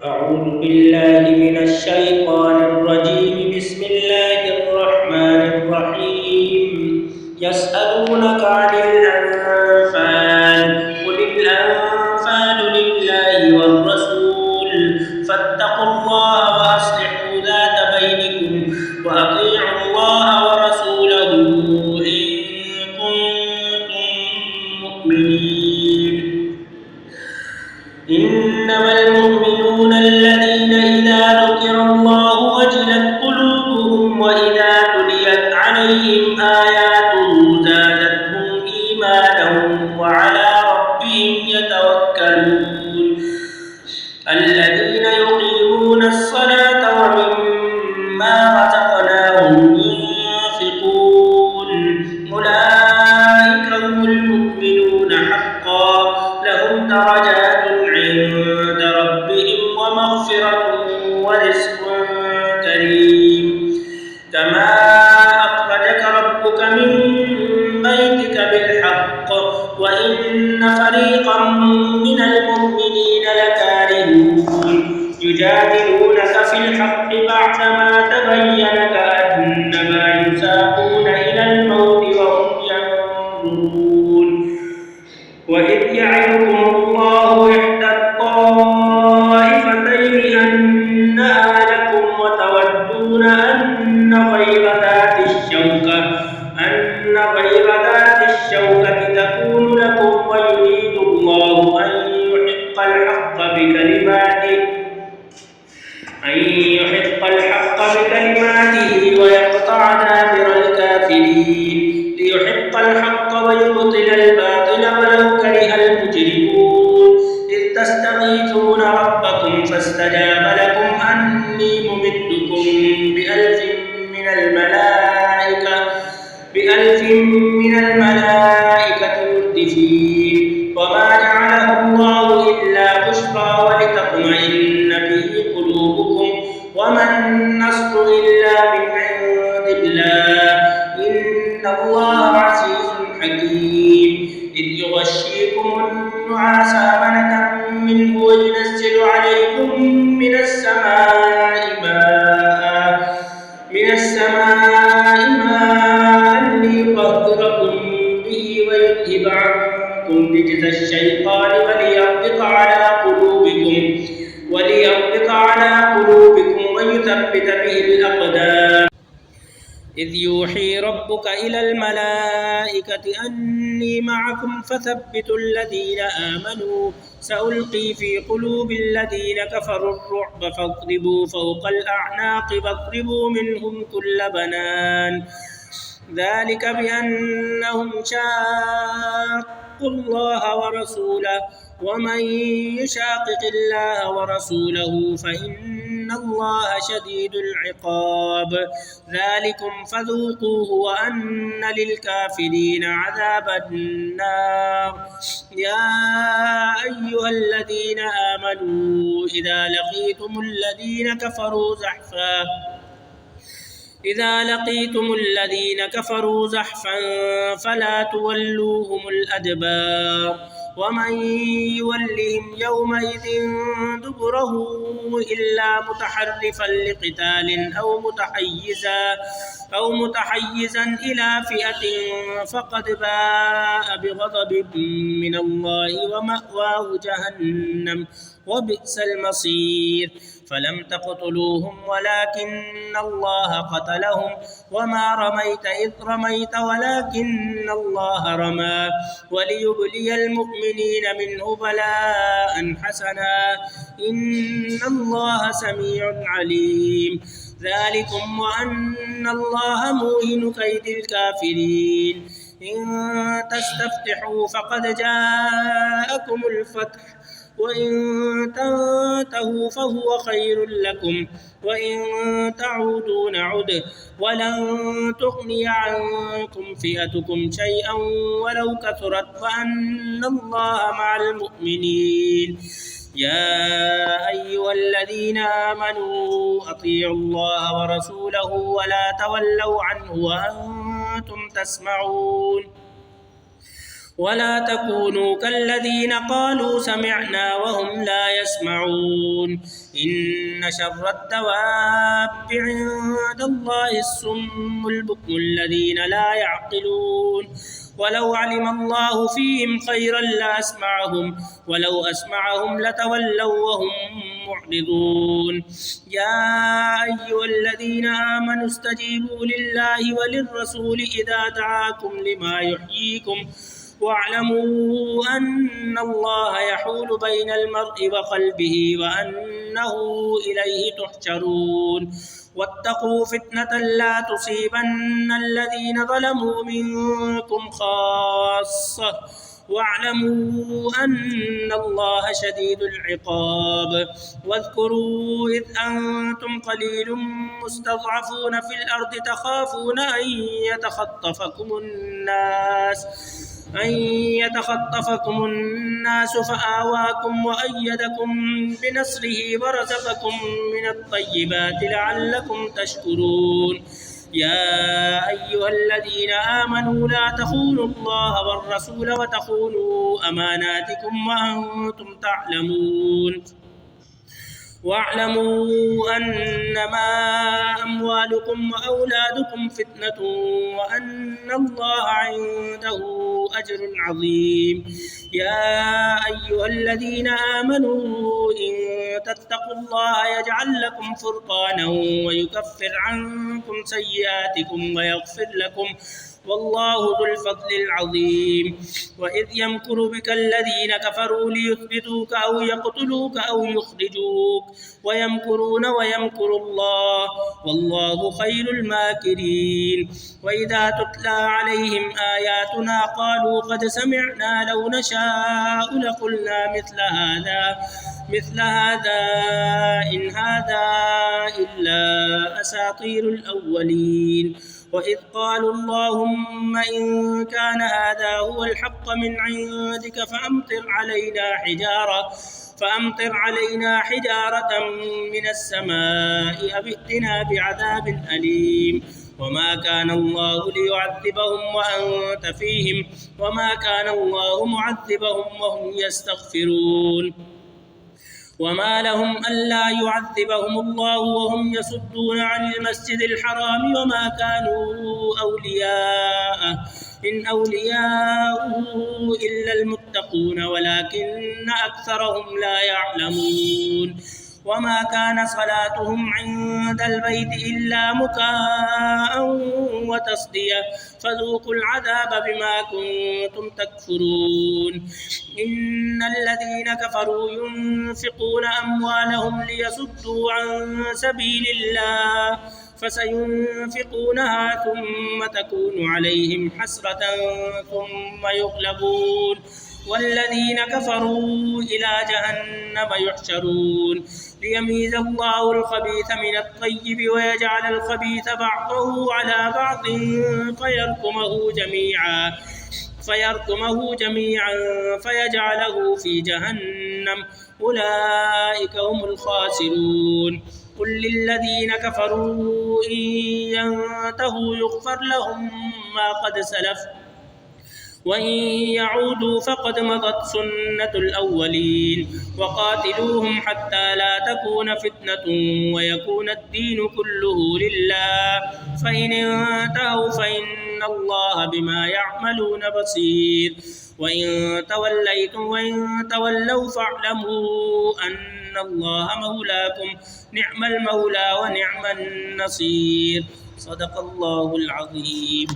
أعوذ بالله من الشيطان الرجيم. بسم الله الرحمن الرحيم. يسألونك عن الأنفال، قل الأنفال لله والرسول، فاتقوا الله وأصلحوا ذات بينكم، وأطيعوا الله ورسوله إن كنتم مؤمنين. إنما المؤمنون الذين إذا ذكر الله وجلت قلوبهم وإذا تليت عليهم آياته زادتهم إيمانا وعلى ربهم يتوكلون. الذين يقيمون الصلاة ومما رزقناهم ينفقون أولئك هم المؤمنون حقا، لهم درجات عند ربهم ومغفرة ورزق كريم. كما أخرجك ربك من بيتك بالحق وإن فريقا من المؤمنين لكارهون يجادلونك في الحق بعدما تبين كأنما يساقون إلى الموت وهم ينظرون. وإذ يعدكم الله إحدى الطائفتين أنها لكم وتودون أن غير ذات الشوكة تكون لكم، ويريد الله أن يحق الحق بكلماته ويقطع دابر الكافرين، ليحق الحق ويبطل الباطل ولو كره المجرمون. إذ تستغيثون ربكم فاستجاب لكم أني ممدكم بألف من الملائكة مردفين. وما جعله الله إلا بشرى ولتطمئن به قلوبكم، وما النصر إلا من عند الله، إن الله عزيز حكيم. إذ يغشيكم النعاس أمنة منه وينزل عليكم من السماء ماء ليطهركم به ويذهب عنكم رجز الشيطان وليربط على قلوبكم ويثبت به الأقدام. إذ يوحي ربك إلى الملائكة أني معكم فثبتوا الذين آمنوا، سألقي في قلوب الذين كفروا الرعب فاضربوا فوق الأعناق واضربوا منهم كل بنان. ذلك بأنهم شاقوا الله ورسوله، ومن يشاقق الله ورسوله فإن الله شديد العقاب. ذلكم فذوقوه وأن للكافرين عذاب النار. يا أيها الذين آمنوا إذا لقيتم الذين كفروا زحفا فلا تولوهم الأدبار، ومن يولهم يومئذ دبره إلا متحرفا لقتال أو متحيزا إلى فئة فقد باء بغضب من الله ومأواه جهنم وبئس المصير. فلم تقتلوهم ولكن الله قتلهم، وما رميت إذ رميت ولكن الله رمى، وليبلي المؤمنين منه بلاء حسنا، إن الله سميع عليم. ذلكم وأن الله موهن كيد الكافرين. إن تستفتحوا فقد جاءكم الفتح، وإن تنتهوا فهو خير لكم، وإن تعودوا نعد ولن تغني عنكم فئتكم شيئا ولو كثرت، وأن الله مع المؤمنين. يا أيها الذين آمنوا أطيعوا الله ورسوله ولا تولوا عنه وأنتم تسمعون. ولا تكونوا كالذين قالوا سمعنا وهم لا يسمعون إن شر الدواب عند الله الصم البكم الذين لا يعقلون ولو علم الله فيهم خيرا لأسمعهم ولو أسمعهم لتولوا وهم معرضون يا أيها الذين آمنوا استجيبوا لله وللرسول إذا دعاكم لما يحييكم واعلموا أن الله يحول بين المرء وقلبه وأنه إليه تحشرون واتقوا فتنة لا تصيبن الذين ظلموا منكم خاصة واعلموا أن الله شديد العقاب واذكروا إذ أنتم قليل مستضعفون في الأرض تخافون أن يتخطفكم الناس فآواكم وأيدكم بنصره ورزقكم من الطيبات لعلكم تشكرون يا أيها الذين آمنوا لا تخونوا الله والرسول وتخونوا أماناتكم وأنتم تعلمون واعلموا أنما أموالكم وأولادكم فتنة وأن الله عنده أجر عظيم يا أيها الذين آمنوا إن تتقوا الله يجعل لكم فرقانا ويكفر عنكم سيئاتكم ويغفر لكم والله ذو الفضل العظيم وإذ يمكر بك الذين كفروا ليثبتوك أو يقتلوك أو يخرجوك ويمكرون ويمكر الله والله خير الماكرين وإذا تتلى عليهم آياتنا قالوا قد سمعنا لو نشاء لقلنا مثل هذا إن هذا إلا أساطير الأولين وإذ قالوا اللهم إن كان هذا هو الحق من عندك فأمطر علينا حجارة من السماء أو ائتنا بعذاب أليم وما كان الله ليعذبهم وأنت فيهم وما كان الله معذبهم وهم يستغفرون وما لهم ألا يعذبهم الله وهم يصدون عن المسجد الحرام وما كانوا أولياءه إن أولياؤه إلا المتقون ولكن أكثرهم لا يعلمون وما كان صلاتهم عند البيت إلا مكاء وتصدية فذوقوا العذاب بما كنتم تكفرون إن الذين كفروا ينفقون أموالهم ليصدوا عن سبيل الله فسينفقونها ثم تكون عليهم حسرة ثم يغلبون والذين كفروا إلى جهنم يحشرون ليميز الله الخبيث من الطيب ويجعل الخبيث بعضه على بعض فيركمه جميعا فيجعله في جهنم أولئك هم الخاسرون قل للذين كفروا إن ينتهوا يغفر لهم ما قد سلف وإن يعودوا فقد مضت سنة الأولين وقاتلوهم حتى لا تكون فتنة ويكون الدين كله لله فإن انتهوا فإن الله بما يعملون بصير وإن تولوا فاعلموا أن الله مولاكم نعم المولى ونعم النصير صدق الله العظيم.